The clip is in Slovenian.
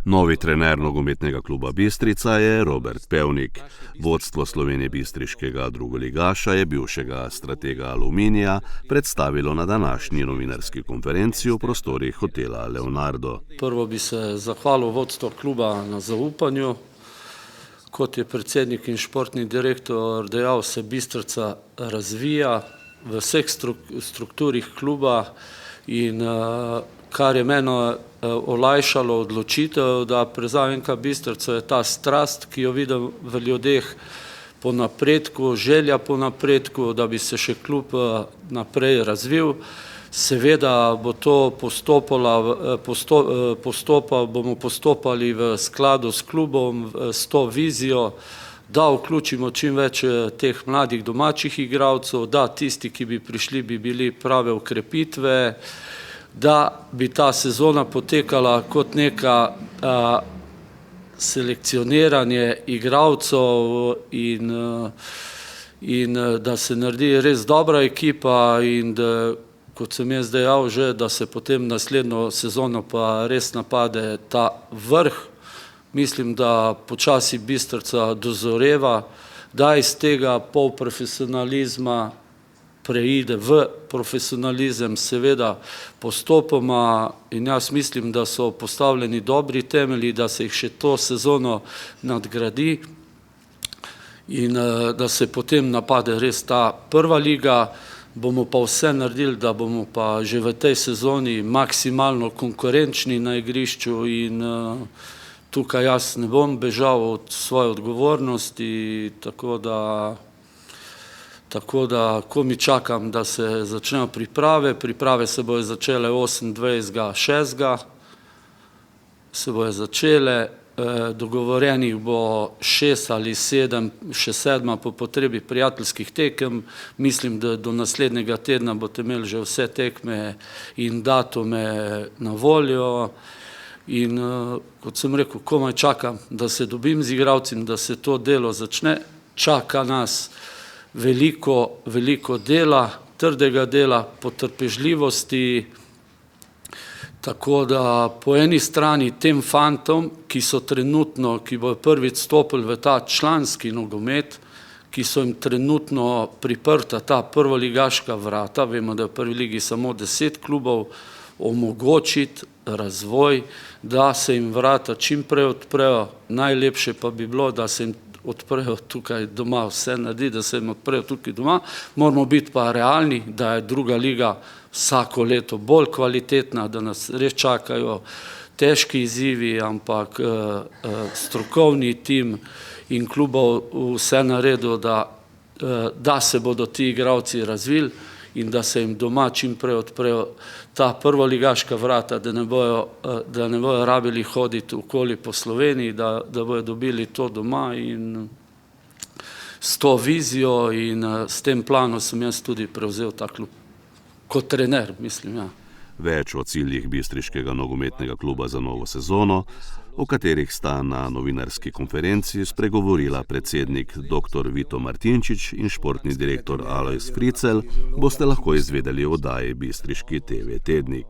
Novi trener nogometnega kluba Bistrica je Robert Pevnik. Vodstvo Slovenije bistriškega drugoligaša je bivšega stratega Aluminija predstavilo na današnji novinarski konferenci v prostorih hotela Leonardo. Prvo bi se zahvalil vodstvu kluba na zaupanju. Kot je predsednik in športni direktor dejal, se Bistrica razvija v vseh strukturih kluba in kar je meni olajšalo odločitev, da prevzamem Bistrico, je ta strast, ki jo vidim v ljudeh po napredku, želja po napredku, da bi se še klub naprej razvil. Seveda bo to bomo postopali v skladu s klubom, s to vizijo, da vključimo čim več teh mladih domačih igralcev, da tisti, ki bi prišli, bi bili prave okrepitve, da bi ta sezona potekala kot neka selekcioniranje igralcev in da se naredi res dobra ekipa in da, kot sem jaz dejal že, da se potem naslednjo sezono pa res napade ta vrh. Mislim, da počasi Bistrica dozoreva, da iz tega polprofesionalizma preide v profesionalizem, seveda postopoma, in jaz mislim, da so postavljeni dobri temelji, da se jih še to sezono nadgradi in da se potem napade res ta prva liga. Bomo pa vse naredili, da bomo pa že v tej sezoni maksimalno konkurenčni na igrišču in tukaj jaz ne bom bežal od svoje odgovornosti, tako da ko mi čakam, da se začnejo priprave se bojo začele 28.6. se bojo začele, dogovorjenih bo 6 ali 7, še 7 po potrebi prijateljskih tekem. Mislim, da do naslednjega tedna boste imeli že vse tekme in datume na voljo. In kot sem rekel, komaj čakam, da se dobim z igralcem, da se to delo začne. Čaka nas veliko dela, trdega dela, potrpežljivosti. Tako da po eni strani tem fantom, ki so trenutno, ki bojo prvič stopili v ta članski nogomet, ki so jim trenutno priprta ta prvoligaška vrata, vemo, da je v prvi ligi samo 10 klubov, omogočiti razvoj, da se jim vrata čim prej odprejo. Najlepše pa bi bilo, da se jim odprejo tukaj doma, vse naredi, da se jim odprejo tukaj doma. Moramo biti pa realni, da je druga liga vsako leto bolj kvalitetna, da nas res čakajo težki izzivi, ampak strokovni tim in klubov vse naredil, da se bodo ti igralci razvili in da se jim doma čim prej odprejo ta prvoligaška vrata, da ne bojo rabili hoditi okoli po Sloveniji, da bojo dobili to doma in s to vizijo in s tem planom sem jaz tudi prevzel ta klub. Kot trener, mislim, ja. Več o ciljih bistriškega nogometnega kluba za novo sezono, o katerih sta na novinarski konferenci spregovorila predsednik dr. Vito Martinčič in športni direktor Alojz Fricel, boste lahko izvedeli v oddaji Bistriški TV tednik.